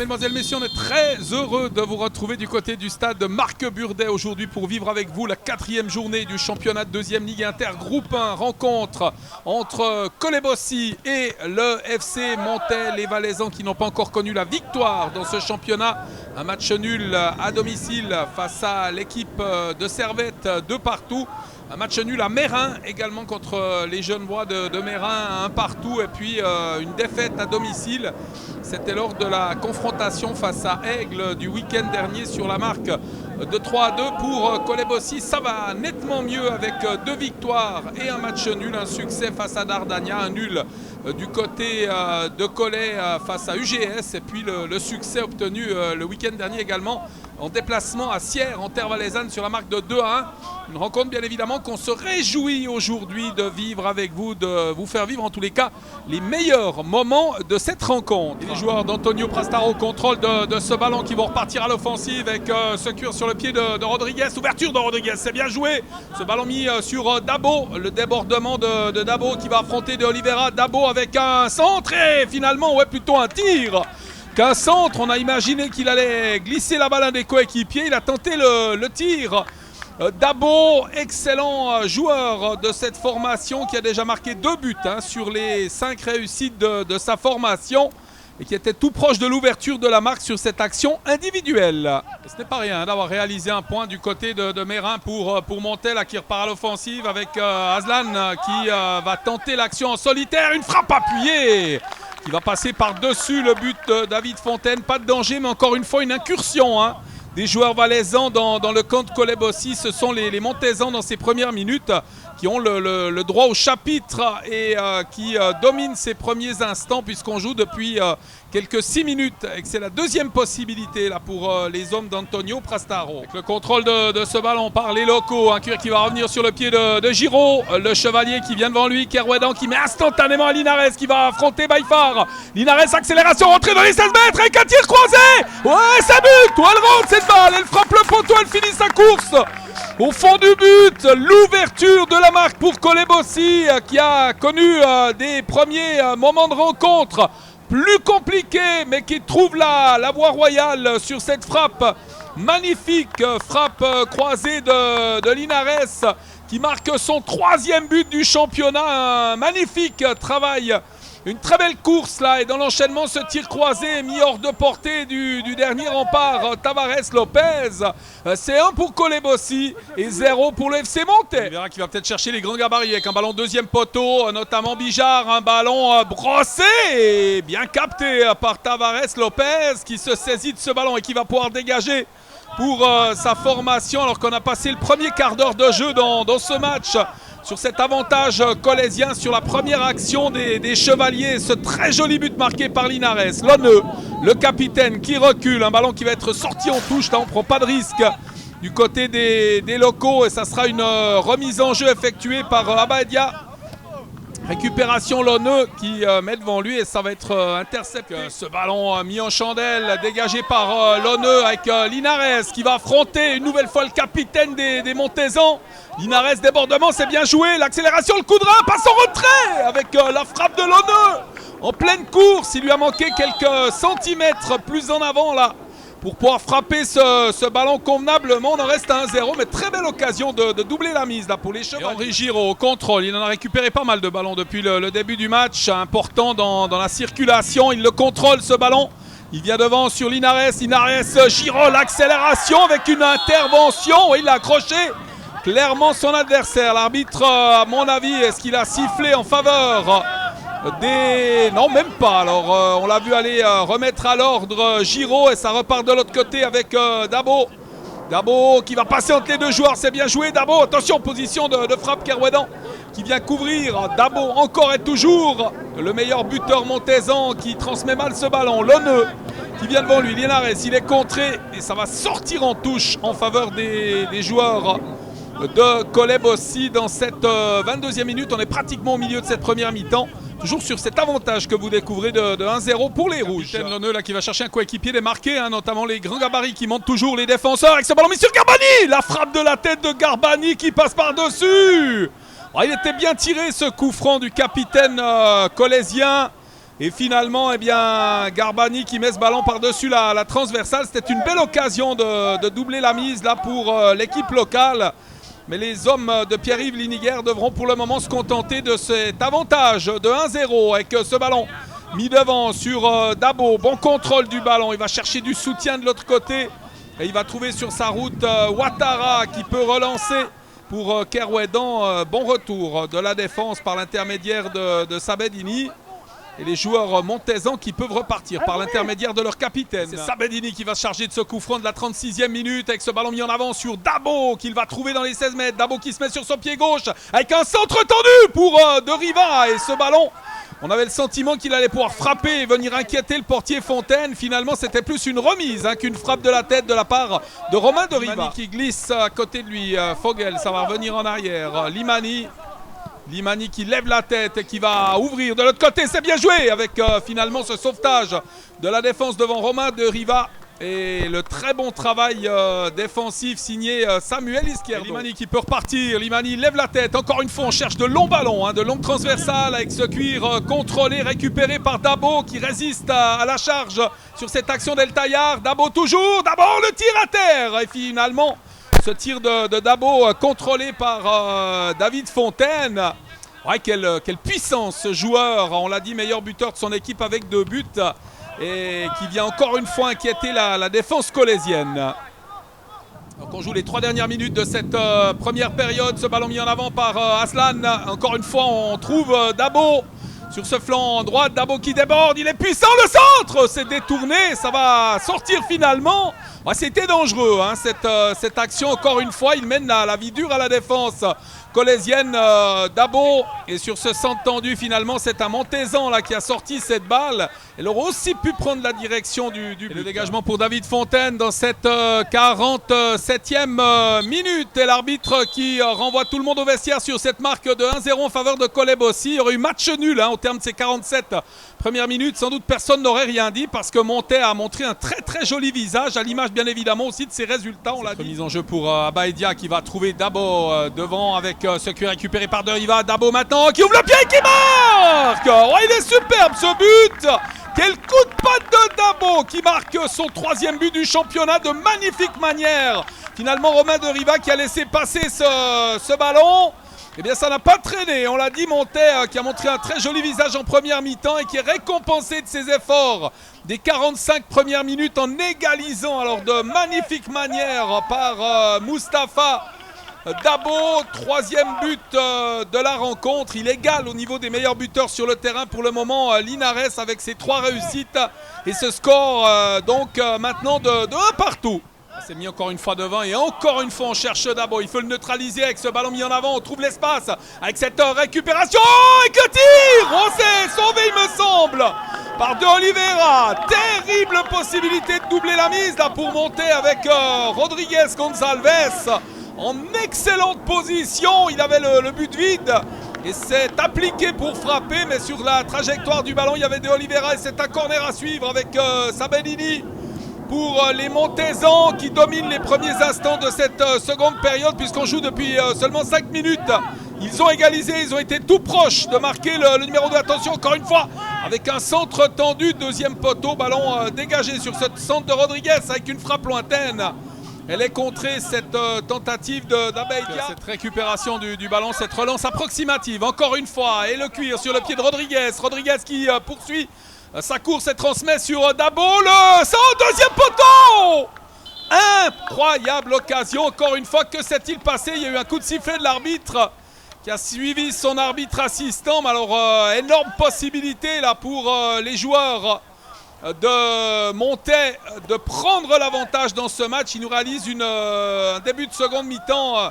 mesdemoiselles, messieurs, on est très heureux de vous retrouver du côté du stade Marc Burdet aujourd'hui pour vivre avec vous la 4e journée du championnat de 2e Ligue Inter Groupe 1. Rencontre entre Colebosi et le FC Montel, les Valaisans qui n'ont pas encore connu la victoire dans ce championnat. Un match nul à domicile face à l'équipe de Servette de partout. Un match nul à Mérin également contre les Genevois de Mérin, un partout, et puis une défaite à domicile. C'était lors de la confrontation face à Aigle du week-end dernier sur la marque de 3-2 pour Colebosi. Ça va nettement mieux avec 2 victoires et un match nul, un succès face à Dardania, un nul du côté de Collet face à UGS, et puis le succès obtenu le week-end dernier également en déplacement à Sierre en terre valaisanne sur la marque de 2-1. Une rencontre bien évidemment qu'on se réjouit aujourd'hui de vivre avec vous, de vous faire vivre en tous les cas les meilleurs moments de cette rencontre. Et les joueurs d'Antonio Prastaro, contrôle de ce ballon qui vont repartir à l'offensive avec ce cuir sur le pied de Rodriguez. Ouverture de Rodriguez, c'est bien joué. Ce ballon mis sur Dabo, le débordement de Dabo qui va affronter de Oliveira. Dabo avec un centre et finalement plutôt un tir qu'un centre. On a imaginé qu'il allait glisser la balle à des coéquipiers. Il a tenté le tir. Dabo, excellent joueur de cette formation qui a déjà marqué 2 buts sur les 5 réussites de sa formation et qui était tout proche de l'ouverture de la marque sur cette action individuelle. Et ce n'est pas rien d'avoir réalisé un point du côté de Mérin pour Montel qui repart à l'offensive avec Aslan qui va tenter l'action en solitaire. Une frappe appuyée qui va passer par-dessus le but de David Fontaine. Pas de danger, mais encore une fois une incursion des joueurs valaisans dans le camp de Colebosi. Ce sont les Montaisans dans ces premières minutes qui ont le droit au chapitre et qui dominent ces premiers instants puisqu'on joue depuis quelques 6 minutes et que c'est la 2e possibilité là, pour les hommes d'Antonio Prastaro. Avec le contrôle de ce ballon par les locaux, un cuir qui va revenir sur le pied de Giraud, le chevalier qui vient devant lui, Kerouedan qui met instantanément à Linares qui va affronter Baïfar. Linares, accélération, rentrée dans les 16 mètres avec un tir croisé. Ouais, ça but, elle rentre cette balle, elle frappe le poteau, elle finit sa course au fond du but. L'ouverture de la marque pour Colebosi qui a connu des premiers moments de rencontre plus compliqués, mais qui trouve la voie royale sur cette frappe. Magnifique frappe croisée de Linares qui marque son 3e but du championnat. Un magnifique travail. Une très belle course là, et dans l'enchaînement ce tir croisé mis hors de portée du dernier rempart Tavares Lopez. C'est 1 pour Colebosi et 0 pour le FC Montel. On verra qu'il va peut-être chercher les grands gabarits avec un ballon 2e poteau, notamment Bijard, un ballon brossé et bien capté par Tavares Lopez qui se saisit de ce ballon et qui va pouvoir dégager pour sa formation alors qu'on a passé le premier quart d'heure de jeu dans ce match. Sur cet avantage colésien sur la première action des Chevaliers, ce très joli but marqué par Linares. Lonneux, le capitaine qui recule, un ballon qui va être sorti en touche, là on ne prend pas de risque du côté des locaux et ça sera une remise en jeu effectuée par Abadia. Récupération Lonneux qui met devant lui et ça va être intercepté. Ce ballon mis en chandelle, dégagé par Lonneux avec Linares qui va affronter une nouvelle fois le capitaine des Montaisans. Linares, débordement, c'est bien joué. L'accélération, le coup de rein, passe en retrait avec la frappe de Lonneux. En pleine course, il lui a manqué quelques centimètres plus en avant là pour pouvoir frapper ce ballon convenablement. On en reste à 1-0, mais très belle occasion de doubler la mise là pour les Chevaliers. Henri Giraud au contrôle, il en a récupéré pas mal de ballons depuis le début du match, important dans la circulation, il le contrôle ce ballon. Il vient devant sur Linares, Giraud, l'accélération avec une intervention, il l'a accroché clairement son adversaire. L'arbitre, à mon avis, est-ce qu'il a sifflé en faveur Non, même pas. Alors, on l'a vu aller remettre à l'ordre Giraud et ça repart de l'autre côté avec Dabo. Dabo qui va passer entre les 2 joueurs, c'est bien joué. Dabo, attention, position de frappe Kerouedan qui vient couvrir. Dabo encore et toujours le meilleur buteur montaisan qui transmet mal ce ballon. Lonneux qui vient devant lui. Linares, il est contré et ça va sortir en touche en faveur des joueurs de Colebosi dans cette 22e minute. On est pratiquement au milieu de cette première mi-temps. Toujours sur cet avantage que vous découvrez de 1-0 pour les Rouges. Lonneux là qui va chercher un coéquipier démarqué, notamment les grands gabarits qui montent toujours les défenseurs avec ce ballon mis sur Garbani. La frappe de la tête de Garbani qui passe par-dessus. Il était bien tiré ce coup franc du capitaine colésien. Et finalement, eh bien, Garbani qui met ce ballon par-dessus la transversale. C'était une belle occasion de doubler la mise là pour l'équipe locale. Mais les hommes de Pierre-Yves Liniguère devront pour le moment se contenter de cet avantage de 1-0 avec ce ballon mis devant sur Dabo. Bon contrôle du ballon. Il va chercher du soutien de l'autre côté. Et il va trouver sur sa route Ouattara qui peut relancer pour Kerouédan. Bon retour de la défense par l'intermédiaire de Sabedini. Et les joueurs montezans qui peuvent repartir par l'intermédiaire de leur capitaine. C'est Sabedini qui va se charger de ce coup franc de la 36e minute avec ce ballon mis en avant sur Dabo qu'il va trouver dans les 16 mètres. Dabo qui se met sur son pied gauche avec un centre tendu pour De Riva. Et ce ballon, on avait le sentiment qu'il allait pouvoir frapper et venir inquiéter le portier Fontaine. Finalement, c'était plus une remise qu'une frappe de la tête de la part de Romain De Riva. Limani qui glisse à côté de lui. Fogel, ça va revenir en arrière. Limani qui lève la tête et qui va ouvrir de l'autre côté. C'est bien joué avec finalement ce sauvetage de la défense devant Romain De Riva. Et le très bon travail défensif signé Samuel Izquierdo. Limani qui peut repartir. Limani lève la tête. Encore une fois, on cherche de longs ballons, de longues transversales avec ce cuir contrôlé, récupéré par Dabo qui résiste à la charge sur cette action d'El Taïar. Dabo toujours. Dabo le tir à terre. Et finalement, ce tir de Dabo contrôlé par David Fontaine. Ouais, quelle puissance ce joueur. On l'a dit, meilleur buteur de son équipe avec 2 buts. Et qui vient encore une fois inquiéter la défense colaisienne. Donc on joue les 3 dernières minutes de cette première période. Ce ballon mis en avant par Aslan. Encore une fois, on trouve Dabo sur ce flanc droit. Dabo qui déborde, il est puissant, le centre. C'est détourné, ça va sortir finalement. Ouais, c'était dangereux cette action. Encore une fois, il mène la vie dure à la défense colaisienne. Dabo, et sur ce centre tendu finalement, c'est un Montezan là qui a sorti cette balle. Elle aurait aussi pu prendre la direction du but. Et le dégagement pour David Fontaine dans cette 47e minute. Et l'arbitre qui renvoie tout le monde au vestiaire sur cette marque de 1-0 en faveur de Kolebossi. Il y aurait eu match nul au terme de ces 47 premières minutes. Sans doute personne n'aurait rien dit parce que Montet a montré un très très joli visage, à l'image bien évidemment aussi de ses résultats. On l'a dit. Mise en jeu pour Abaïdia qui va trouver Dabo devant avec ce qui est récupéré par De Riva. Dabo maintenant qui ouvre le pied et qui marque. Oh, il est superbe ce but. Quel coup de patte de Dabo qui marque son 3e but du championnat de magnifique manière. Finalement, Romain De Riva qui a laissé passer ce ballon. Eh bien, ça n'a pas traîné. On l'a dit, Montet qui a montré un très joli visage en première mi-temps et qui est récompensé de ses efforts des 45 premières minutes en égalisant alors de magnifique manière par Mustapha Dabo. 3e but de la rencontre. Il égale au niveau des meilleurs buteurs sur le terrain pour le moment Linares avec ses 3 réussites et ce score maintenant de 1 partout. C'est mis encore une fois devant et encore une fois on cherche Dabo. Il faut le neutraliser avec ce ballon mis en avant. On trouve l'espace avec cette récupération. Oh, et que tir. On s'est sauvé il me semble par De Oliveira. Terrible possibilité de doubler la mise là pour monter avec Rodriguez Gonçalves. En excellente position, il avait le but vide et s'est appliqué pour frapper, mais sur la trajectoire du ballon, il y avait De Oliveira et c'est un corner à suivre avec Sabedini pour les Montezans qui dominent les premiers instants de cette seconde période puisqu'on joue depuis seulement 5 minutes. Ils ont égalisé, ils ont été tout proches de marquer le numéro 2. Attention encore une fois avec un centre tendu, 2e poteau, ballon dégagé sur ce centre de Rodriguez avec une frappe lointaine. Elle est contrée cette tentative d'Abaïdia. Cette récupération du ballon, cette relance approximative, encore une fois. Et le cuir sur le pied de Rodriguez. Rodriguez qui poursuit sa course et transmet sur Dabo. Le centre, 2e poteau. Incroyable occasion. Encore une fois, que s'est-il passé? Il y a eu un coup de sifflet de l'arbitre qui a suivi son arbitre assistant. Mais alors, énorme possibilité là pour les joueurs de Montet de prendre l'avantage dans ce match. Il nous réalise un début de seconde mi-temps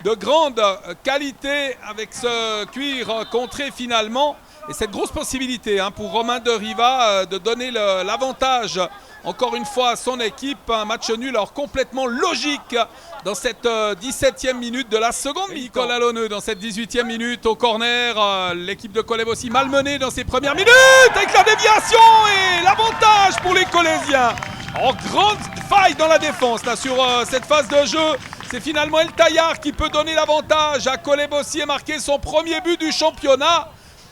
de grande qualité avec ce cuir contré finalement. Et cette grosse possibilité pour Romain De Riva de donner l'avantage encore une fois à son équipe. Un match nul alors complètement logique dans cette 17e minute de la seconde mi-temps. Nicolas Lonneux dans cette 18e minute au corner. L'équipe de Kolebossi malmenée dans ses premières minutes avec la déviation et l'avantage pour les Colaisiens. En grande faille dans la défense là sur cette phase de jeu. C'est finalement El Taïar qui peut donner l'avantage à Kolebossi et marquer son premier but du championnat.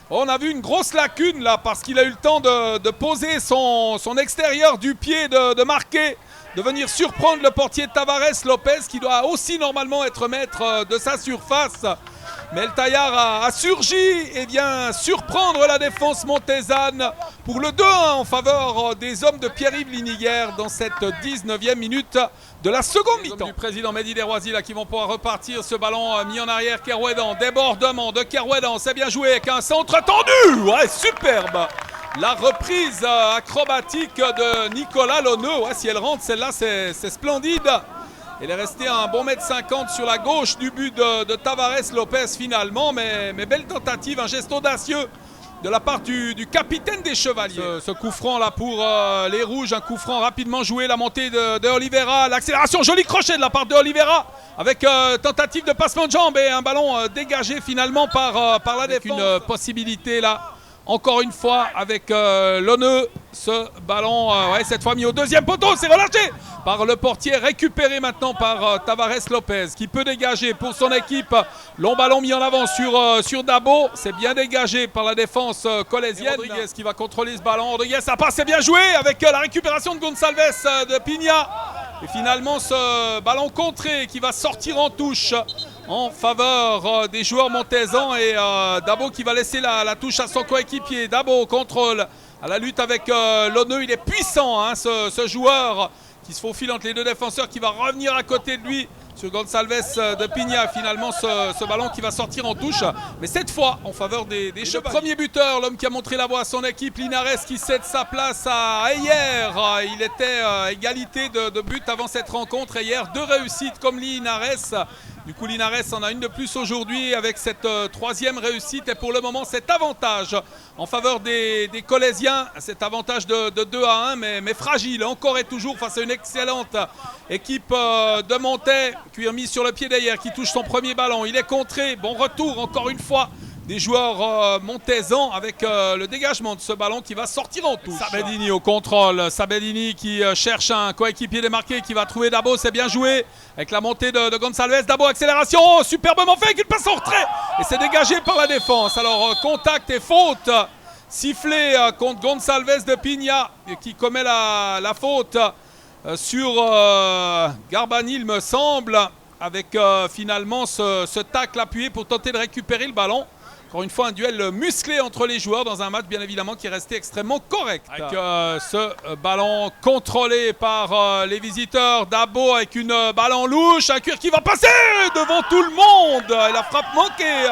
On a vu une grosse lacune là parce qu'il a eu le temps de poser son extérieur du pied, de marquer, de venir surprendre le portier Tavares Lopez qui doit aussi normalement être maître de sa surface. Mais El Tayar a surgi et vient surprendre la défense montésane pour le 2-1 en faveur des hommes de Pierre-Yves Linière dans cette 19e minute de la seconde mi-temps. Du président Mehdi Desroisiers là qui vont pouvoir repartir. Ce ballon mis en arrière, Kerouedan, débordement de Kerouedan, c'est bien joué avec un centre tendu. Ouais, superbe. La reprise acrobatique de Nicolas Loneux. Ouais, si elle rentre, celle-là, c'est splendide. Il est resté un bon mètre 50 sur la gauche du but de Tavares Lopez finalement, mais belle tentative, un geste audacieux de la part du capitaine des Chevaliers. Ce coup franc là pour les Rouges, un coup franc rapidement joué, la montée de Oliveira, l'accélération, joli crochet de la part de Oliveira avec tentative de passement de jambe et un ballon dégagé finalement par la défense. Une possibilité là. Encore une fois avec Loneux, ce ballon, ouais, cette fois mis au deuxième poteau, c'est relâché par le portier, récupéré maintenant par Tavares Lopez qui peut dégager pour son équipe. Long ballon mis en avant sur Dabo, c'est bien dégagé par la défense colaisienne. Rodriguez qui va contrôler ce ballon, Rodriguez, ça passe, c'est bien joué avec la récupération de Gonçalves de Pina. Et finalement ce ballon contré qui va sortir en touche en faveur des joueurs montésans et Dabo qui va laisser la touche à son coéquipier. Dabo au contrôle, à la lutte avec Loneux, il est puissant hein, ce joueur qui se faufile entre les deux défenseurs, qui va revenir à côté de lui sur Gonçalves de Pina. Finalement ce ballon qui va sortir en touche, mais cette fois en faveur des Chevaliers. Premier buteur, l'homme qui a montré la voie à son équipe, Linares qui cède sa place à Ayer. Il était égalité de but avant cette rencontre. Ayer, 2 réussites comme Linares. Du coup, Linares en a une de plus aujourd'hui avec cette troisième réussite. Et pour le moment, cet avantage en faveur des Colaisiens. Cet avantage de 2-1, mais fragile encore et toujours face à une excellente équipe de Montais. Cuir mis sur le pied d'Ayer qui touche son premier ballon. Il est contré. Bon retour encore une fois des joueurs montaisans avec le dégagement de ce ballon qui va sortir en touche. Sabedini au contrôle, Sabedini qui cherche un coéquipier démarqué qui va trouver Dabo, c'est bien joué avec la montée de Gonçalves. Dabo, accélération, superbement fait, qu'il passe en retrait et c'est dégagé par la défense. Alors contact et faute sifflé contre Gonçalves de Pina qui commet la faute sur Garbani il me semble, avec finalement ce tacle appuyé pour tenter de récupérer le ballon. Encore une fois, un duel musclé entre les joueurs dans un match, bien évidemment, qui est resté extrêmement correct. Avec ce ballon contrôlé par les visiteurs. Dabo avec une balle en louche. Un cuir qui va passer devant tout le monde. Et la frappe manquée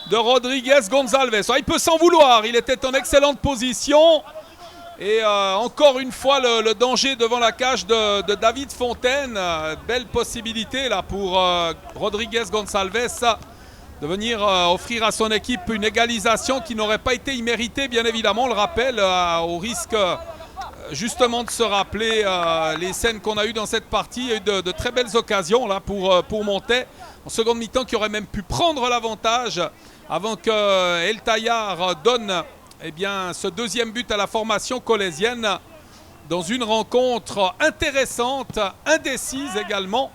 de Rodriguez Gonçalves. Il peut s'en vouloir. Il était en excellente position. Et encore une fois, le danger devant la cage de David Fontaine. Belle possibilité là pour Rodriguez Gonçalves de venir offrir à son équipe une égalisation qui n'aurait pas été imméritée, bien évidemment, on le rappelle, au risque justement de se rappeler les scènes qu'on a eues dans cette partie. Il y a eu de très belles occasions là pour Montais, en seconde mi-temps, qui aurait même pu prendre l'avantage avant que El Tayar donne ce deuxième but à la formation colaisienne dans une rencontre intéressante, indécise également.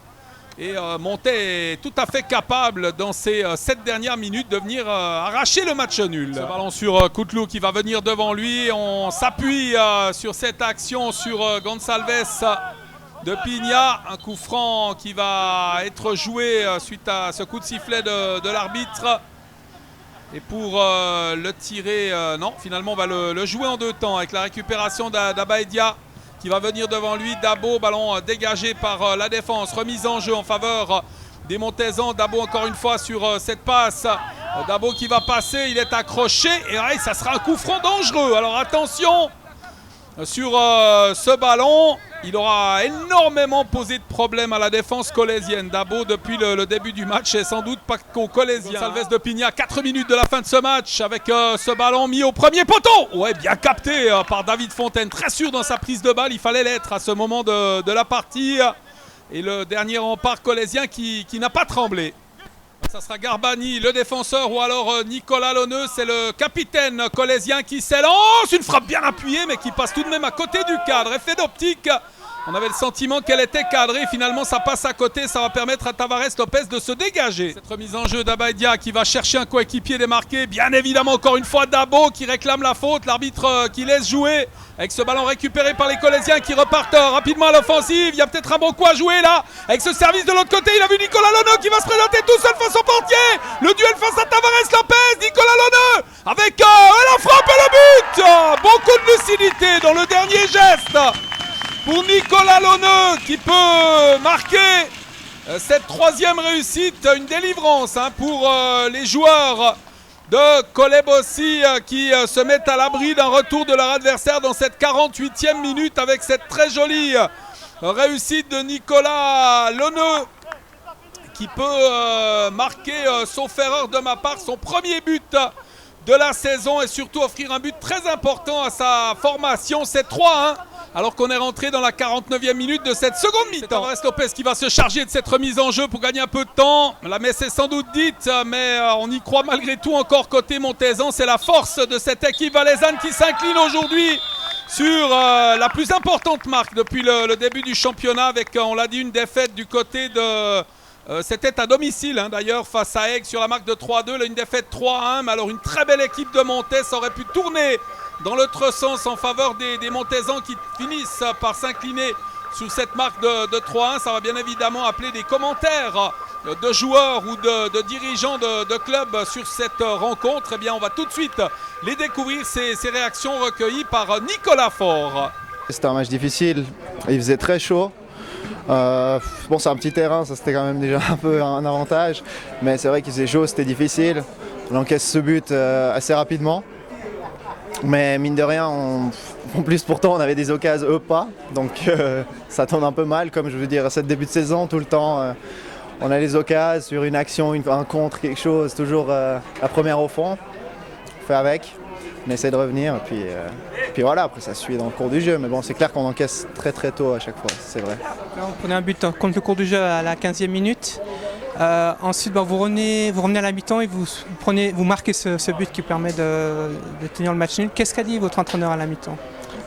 Et Montais est tout à fait capable dans ces 7 dernières minutes de venir arracher le match nul. Ce ballon sur Couteloup qui va venir devant lui. On s'appuie sur cette action sur Gonçalves de Pina. Un coup franc qui va être joué suite à ce coup de sifflet de l'arbitre. Et pour le tirer, non, finalement on va le jouer en 2 temps avec la récupération d'Abaïdia qui va venir devant lui. Dabo, ballon dégagé par la défense, remise en jeu en faveur des Montaisans. Dabo encore une fois sur cette passe. Dabo qui va passer, il est accroché et ouais, ça sera un coup franc dangereux. Alors attention sur ce ballon. Il aura énormément posé de problèmes à la défense colaisienne. Dabo, depuis le début du match, et sans doute pas qu'au Colaisien. Gonçalves de Pina, 4 minutes de la fin de ce match, avec ce ballon mis au premier poteau. Ouais, bien capté par David Fontaine. Très sûr dans sa prise de balle, il fallait l'être à ce moment de la partie. Et le dernier rempart colaisien qui n'a pas tremblé. Ça sera Garbani, le défenseur, ou alors Nicolas Loneux. C'est le capitaine colaisien qui s'élance. Une frappe bien appuyée, mais qui passe tout de même à côté du cadre. Effet d'optique On avait le sentiment qu'elle était cadrée. Finalement, ça passe à côté. Ça va permettre à Tavares Lopez de se dégager. Cette remise en jeu d'Abadia qui va chercher un coéquipier démarqué. Bien évidemment, encore une fois, Dabo qui réclame la faute. L'arbitre qui laisse jouer avec ce ballon récupéré par les Colossiens qui repartent rapidement à l'offensive. Il y a peut-être un bon coup à jouer là. Avec ce service de l'autre côté, il a vu Nicolas Loneux qui va se présenter tout seul face au portier. Le duel face à Tavares Lopez. Nicolas Loneux avec la frappe et le but. Beaucoup de lucidité dans le dernier geste pour Nicolas Loneux qui peut marquer cette troisième réussite, une délivrance pour les joueurs de Colebossi qui se mettent à l'abri d'un retour de leur adversaire dans cette 48e minute avec cette très jolie réussite de Nicolas Loneux qui peut marquer, sauf erreur de ma part, son premier but de la saison et surtout offrir un but très important à sa formation. C'est 3-1 alors qu'on est rentré dans la 49e minute de cette seconde mi-temps. Tavares Lopez qui va se charger de cette remise en jeu pour gagner un peu de temps. La messe est sans doute dite, mais on y croit malgré tout encore côté Montezan. C'est la force de cette équipe valaisanne qui s'incline aujourd'hui sur la plus importante marque depuis le début du championnat avec, on l'a dit, une défaite du côté de... C'était à domicile d'ailleurs face à Aigues sur la marque de 3-2, là, une défaite 3-1, mais alors une très belle équipe de Montez aurait pu tourner dans l'autre sens en faveur des Montezans qui finissent par s'incliner sur cette marque de 3-1. Ça va bien évidemment appeler des commentaires de joueurs ou de dirigeants de clubs sur cette rencontre. Eh bien, on va tout de suite les découvrir, ces réactions recueillies par Nicolas Faure. C'était un match difficile, il faisait très chaud. Bon, c'est un petit terrain, ça c'était quand même déjà un peu un avantage, mais c'est vrai qu'il faisait chaud, c'était difficile. On encaisse ce but assez rapidement, mais mine de rien, en plus pourtant on avait des occasions, eux pas, donc ça tourne un peu mal, comme je veux dire, à ce début de saison, tout le temps on a les occasions sur une action, un contre, quelque chose, toujours la première au fond, on fait avec. On essaie de revenir et puis voilà, après ça suit dans le cours du jeu. Mais bon, c'est clair qu'on encaisse très très tôt à chaque fois, c'est vrai. Là, on prenait un but contre le cours du jeu à la 15e minute. Ensuite, vous revenez à la mi-temps et vous marquez ce but qui permet de tenir le match nul. Qu'est-ce qu'a dit votre entraîneur à la mi-temps ?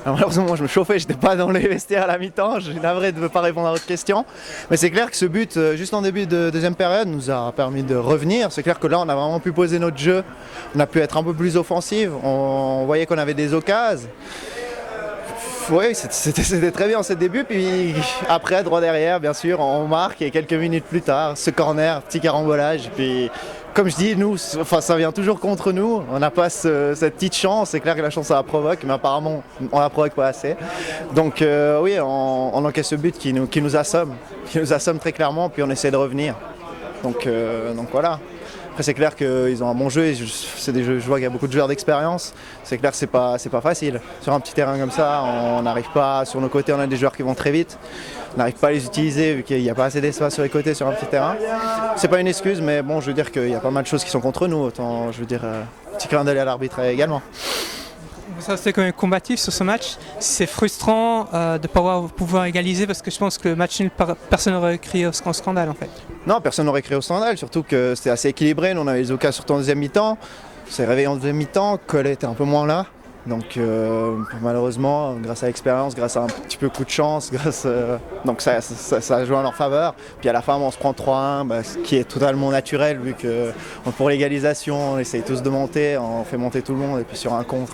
Alors, malheureusement, moi je me chauffais, j'étais pas dans les vestiaires à la mi-temps, je suis navré de ne pas répondre à votre question. Mais c'est clair que ce but, juste en début de deuxième période, nous a permis de revenir. C'est clair que là, on a vraiment pu poser notre jeu, on a pu être un peu plus offensif, on voyait qu'on avait des occasions. Oui, c'était très bien ce début, puis après, droit derrière, bien sûr, on marque et quelques minutes plus tard, ce corner, petit carambolage, puis comme je dis, nous, ça vient toujours contre nous, on n'a pas cette petite chance, c'est clair que la chance ça la provoque, mais apparemment on la provoque pas assez. Donc oui, on encaisse ce but qui nous assomme très clairement, puis on essaie de revenir. Donc voilà. Après c'est clair qu'ils ont un bon jeu, et je vois qu'il y a beaucoup de joueurs d'expérience. C'est clair que c'est pas facile. Sur un petit terrain comme ça, on n'arrive pas, sur nos côtés on a des joueurs qui vont très vite. On n'arrive pas à les utiliser vu qu'il n'y a pas assez d'espace sur les côtés sur un petit terrain. C'est pas une excuse, mais bon, je veux dire qu'il y a pas mal de choses qui sont contre nous. Autant, je veux dire, petit clin d'œil à l'arbitre également. Ça c'était quand même combatif sur ce match. C'est frustrant de ne pas pouvoir égaliser parce que je pense que le match nul, personne n'aurait crié au scandale en fait. Non, personne n'aurait crié au scandale, surtout que c'était assez équilibré. Nous on avait les occasions surtout en deuxième mi-temps. On s'est réveillé en deuxième mi-temps, Collet était un peu moins là. Donc malheureusement, grâce à l'expérience, grâce à un petit peu coup de chance, donc ça a joué en leur faveur. Puis à la fin, on se prend 3-1, ce qui est totalement naturel vu que pour l'égalisation, on essaye tous de monter, on fait monter tout le monde et puis sur un contre,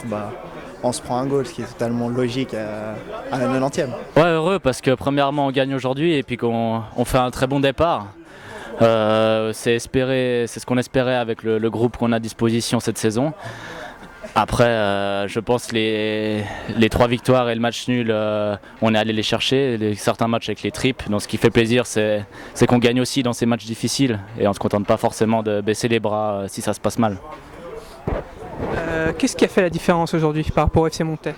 on se prend un goal, ce qui est totalement logique à la 90e. Ouais, heureux parce que premièrement on gagne aujourd'hui et puis qu'on fait un très bon départ. C'est ce qu'on espérait avec le groupe qu'on a à disposition cette saison. Après, je pense que les 3 victoires et le match nul, on est allé les chercher, certains matchs avec les tripes. Donc ce qui fait plaisir, c'est qu'on gagne aussi dans ces matchs difficiles et on ne se contente pas forcément de baisser les bras si ça se passe mal. Qu'est-ce qui a fait la différence aujourd'hui par rapport au FC Montez ?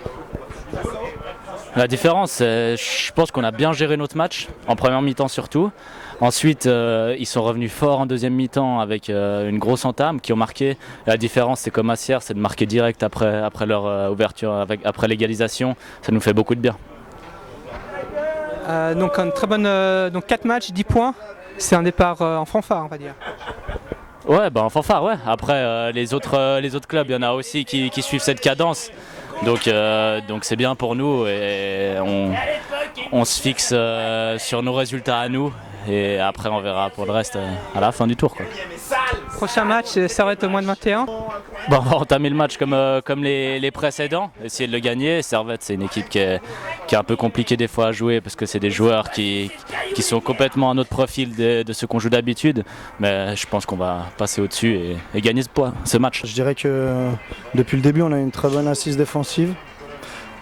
La différence, je pense qu'on a bien géré notre match, en première mi-temps surtout. Ensuite, ils sont revenus forts en deuxième mi-temps avec une grosse entame qui ont marqué. La différence, c'est comme Assières, c'est de marquer direct après leur ouverture, après l'égalisation. Ça nous fait beaucoup de bien. Donc une très bonne, donc 4 matchs, 10 points. C'est un départ en fanfare, on va dire. Ouais, en fanfare, ouais. Après, les autres clubs, il y en a aussi qui suivent cette cadence. Donc c'est bien pour nous et on se fixe sur nos résultats à nous et après on verra pour le reste à la fin du tour, quoi. Prochain match, Servette au moins de 21. Bon, on va entamer le match comme les précédents, essayer de le gagner. Servette, c'est une équipe qui est un peu compliquée des fois à jouer parce que c'est des joueurs qui sont complètement à notre profil de ce qu'on joue d'habitude. Mais je pense qu'on va passer au-dessus et gagner ce match. Je dirais que depuis le début, on a une très bonne assise défensive.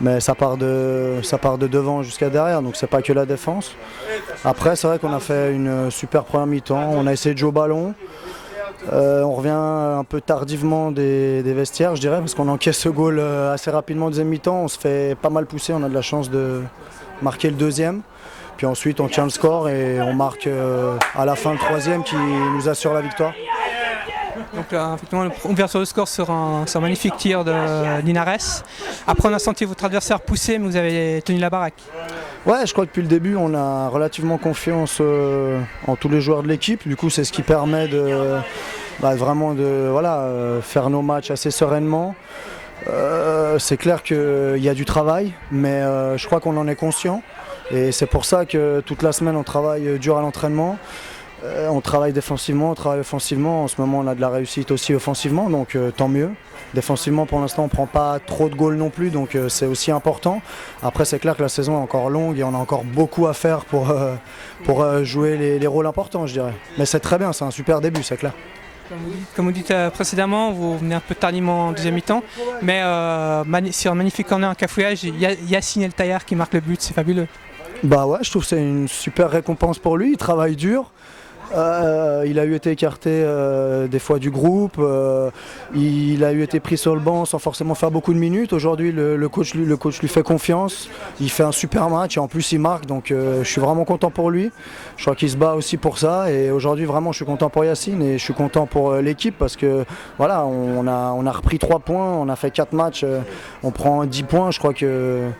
Mais ça part de devant jusqu'à derrière, donc c'est pas que la défense. Après, c'est vrai qu'on a fait une super première mi-temps, on a essayé de jouer au ballon. On revient un peu tardivement des vestiaires, je dirais, parce qu'on encaisse ce goal assez rapidement en deuxième mi-temps. On se fait pas mal pousser, on a de la chance de marquer le deuxième. Puis ensuite, on tient le score et on marque à la fin le troisième qui nous assure la victoire. Donc effectivement, l'ouverture de score sur un magnifique tir de Linares. Après, on a senti votre adversaire pousser, mais vous avez tenu la baraque. Ouais, je crois que depuis le début, on a relativement confiance en tous les joueurs de l'équipe. Du coup, c'est ce qui permet vraiment de faire nos matchs assez sereinement. C'est clair qu'il y a du travail, mais je crois qu'on en est conscient. Et c'est pour ça que toute la semaine, on travaille dur à l'entraînement. On travaille défensivement, on travaille offensivement. En ce moment, on a de la réussite aussi offensivement, donc tant mieux. Défensivement, pour l'instant, on ne prend pas trop de goals non plus, donc c'est aussi important. Après, c'est clair que la saison est encore longue et on a encore beaucoup à faire pour jouer les rôles importants, je dirais. Mais c'est très bien, c'est un super début, c'est clair. Comme vous dites précédemment, vous venez un peu tardivement en deuxième mi-temps, mais sur un magnifique corner, un cafouillage, il y a Yacine El Taïar qui marque le but, c'est fabuleux. Bah ouais, je trouve que c'est une super récompense pour lui, il travaille dur. Il a eu été écarté des fois du groupe, il a eu été pris sur le banc sans forcément faire beaucoup de minutes. Aujourd'hui le coach lui fait confiance, il fait un super match et en plus il marque, donc je suis vraiment content pour lui. Je crois qu'il se bat aussi pour ça et aujourd'hui vraiment je suis content pour Yacine et je suis content pour l'équipe parce que voilà, on a repris 3 points, on a fait 4 matchs, on prend 10 points, je crois que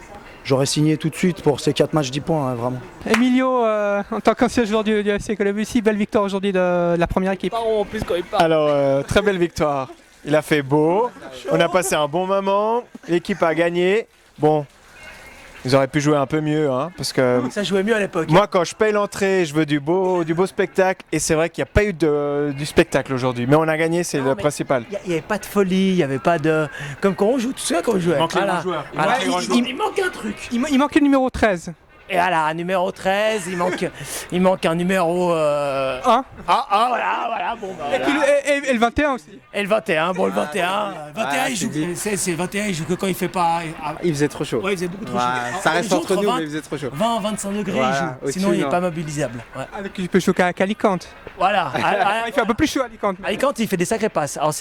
j'aurais signé tout de suite pour ces 4 matchs 10 points, hein, vraiment. Emilio, en tant qu'ancien joueur du FC Colébossy, belle victoire aujourd'hui de la première équipe. Alors, très belle victoire. Il a fait beau, on a passé un bon moment, l'équipe a gagné. Bon, ils auraient pu jouer un peu mieux, hein, parce que ça jouait mieux à l'époque. moi quand je paye l'entrée, je veux du beau spectacle et c'est vrai qu'il n'y a pas eu du spectacle aujourd'hui. Mais on a gagné, c'est le principal. Il n'y avait pas de folie, il n'y avait pas de... Comme quand on joue, tu sais quand on jouait. Il manque les grands joueurs. Il manque un truc. Il manquait le numéro 13. Et voilà, numéro 13, il manque un numéro... 1. Voilà, bon. Et le 21 aussi. Et le 21, bon le 21. 21 il joue. C'est 21, il joue que quand il fait pas... Il faisait trop chaud. Ouais, il faisait beaucoup trop chaud. Ça reste entre nous, mais il faisait trop chaud. 20-25 degrés, Voilà, il joue. Sinon, il n'est pas mobilisable. Ouais. Avec il peut jouer qu'Alicante. Voilà. Il fait un peu plus chaud à Alicante. Alicante, il fait des sacrées passes. Alors,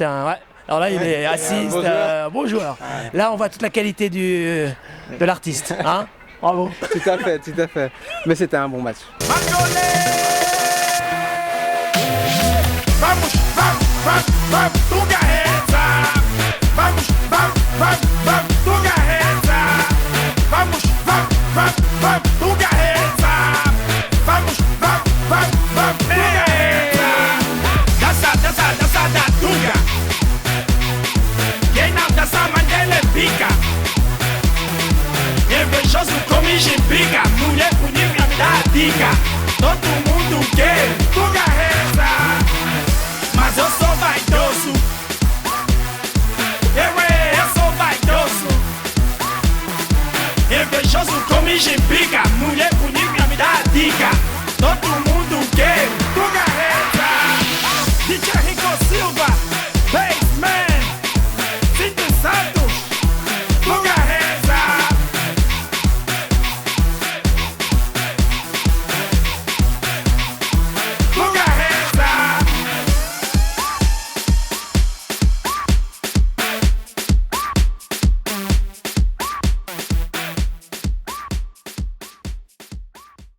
alors là, il est assiste, bon joueur. Là, on voit toute la qualité de l'artiste. Hein, bravo. Tout à fait. Mais c'était un bon match. Marcolé